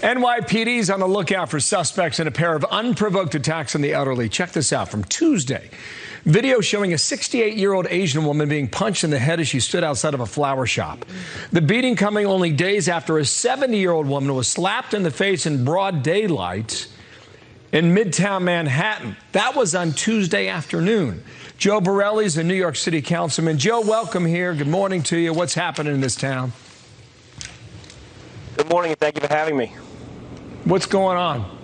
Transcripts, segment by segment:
NYPD's on the lookout for suspects in a pair of unprovoked attacks on the elderly. Check this out from Tuesday. Video showing a 68-year-old Asian woman being punched in the head as she stood outside of a flower shop. The beating coming only days after a 70-year-old woman was slapped in the face in broad daylight in Midtown Manhattan. That was on Tuesday afternoon. Joe Borelli is a New York City councilman. Joe, welcome here. Good morning to you. What's happening in this town? Good morning, and thank you for having me. What's going on?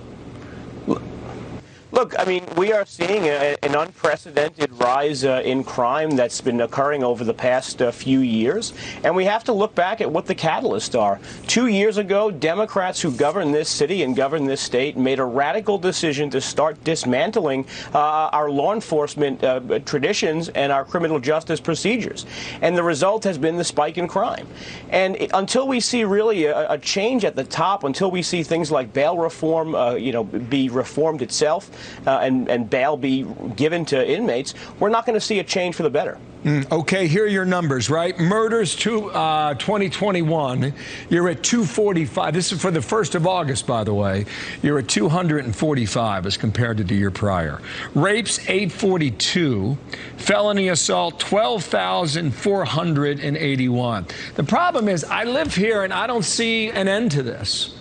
Look, I mean, we are seeing an unprecedented rise in crime that's been occurring over the past few years, and we have to look back at what the catalysts are. 2 years ago, Democrats who govern this city and govern this state made a radical decision to start dismantling our law enforcement traditions and our criminal justice procedures. And the result has been the spike in crime. And until we see really a change at the top, until we see things like bail reform, be reformed itself, and bail be given to inmates, we're not going to see a change for the better. Okay, here are your numbers, right? Murders 2021, you're at 245. This is for the 1st of August, by the way. You're at 245 as compared to the year prior. Rapes, 842. Felony assault, 12,481. The problem is I live here and I don't see an end to this.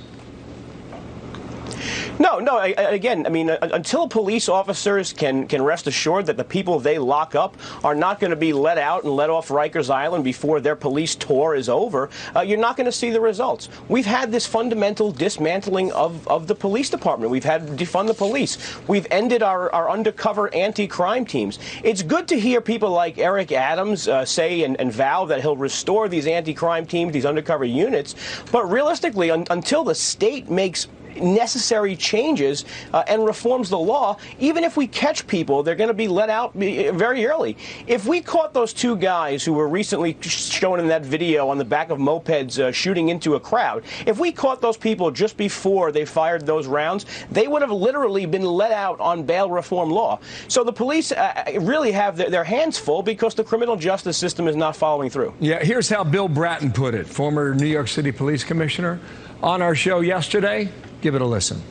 No, again, I mean, until police officers can rest assured that the people they lock up are not going to be let out and let off Rikers Island before their police tour is over, you're not going to see the results. We've had this fundamental dismantling of the police department. We've had to defund the police. We've ended our undercover anti-crime teams. It's good to hear people like Eric Adams say and vow that he'll restore these anti-crime teams, these undercover units, but realistically, until the state makes necessary changes and reforms the law, even if we catch people, they're going to be let out very early. If we caught those two guys who were recently shown in that video on the back of mopeds shooting into a crowd, if we caught those people just before they fired those rounds, they would have literally been let out on bail reform law. So the police really have their hands full because the criminal justice system is not following through. Yeah, here's how Bill Bratton put it, former New York City police commissioner, on our show yesterday. Give it a listen.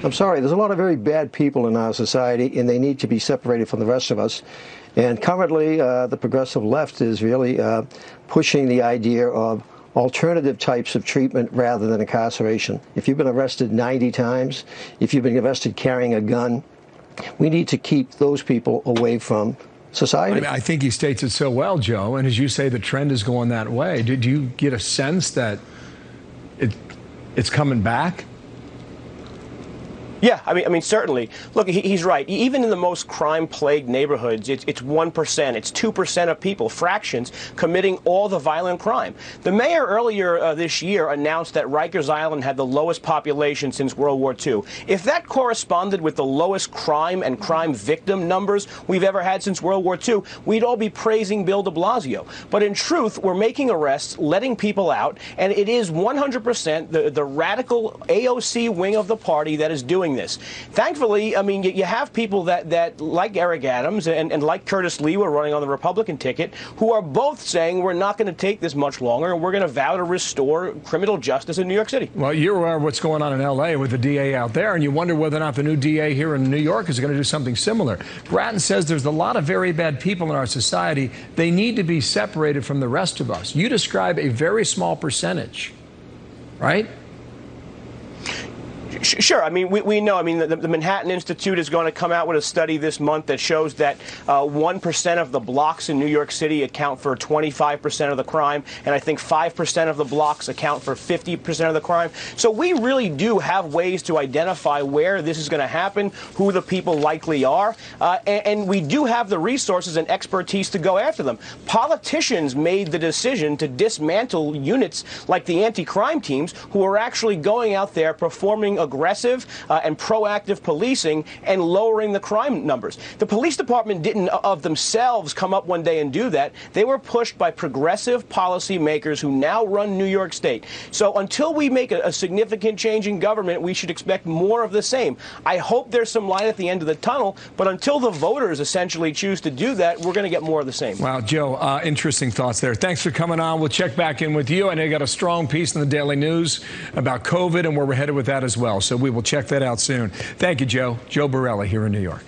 I'm sorry, there's a lot of very bad people in our society, and they need to be separated from the rest of us. And currently, the progressive left is really pushing the idea of alternative types of treatment rather than incarceration. If you've been arrested 90 times, if you've been arrested carrying a gun, we need to keep those people away from society. I think he states it so well, Joe, and as you say, the trend is going that way. Did you get a sense that it's coming back? Yeah, I mean, certainly. Look, he's right. Even in the most crime-plagued neighborhoods, it's 1%, it's 2% of people, fractions, committing all the violent crime. The mayor earlier this year announced that Rikers Island had the lowest population since World War II. If that corresponded with the lowest crime and crime victim numbers we've ever had since World War II, we'd all be praising Bill de Blasio. But in truth, we're making arrests, letting people out, and it is 100% the radical AOC wing of the party that is doing this. Thankfully, I mean, you have people that like Eric Adams and like Curtis Lee, were running on the Republican ticket, who are both saying we're not going to take this much longer and we're going to vow to restore criminal justice in New York City. Well, you're aware of what's going on in L.A. with the DA out there, and you wonder whether or not the new DA here in New York is going to do something similar. Bratton says there's a lot of very bad people in our society. They need to be separated from the rest of us. You describe a very small percentage, right? Sure. I mean, we know. I mean, the Manhattan Institute is going to come out with a study this month that shows that 1% of the blocks in New York City account for 25% of the crime, and I think 5% of the blocks account for 50% of the crime. So we really do have ways to identify where this is going to happen, who the people likely are, and we do have the resources and expertise to go after them. Politicians made the decision to dismantle units like the anti-crime teams, who are actually going out there performing a aggressive and proactive policing and lowering the crime numbers. The police department didn't of themselves come up one day and do that. They were pushed by progressive policymakers who now run New York State. So until we make a significant change in government, we should expect more of the same. I hope there's some light at the end of the tunnel, but until the voters essentially choose to do that, we're going to get more of the same. Wow, Joe, interesting thoughts there. Thanks for coming on. We'll check back in with you. I know you got a strong piece in the Daily News about COVID and where we're headed with that as well. So we will check that out soon. Thank you, Joe. Joe Borelli here in New York.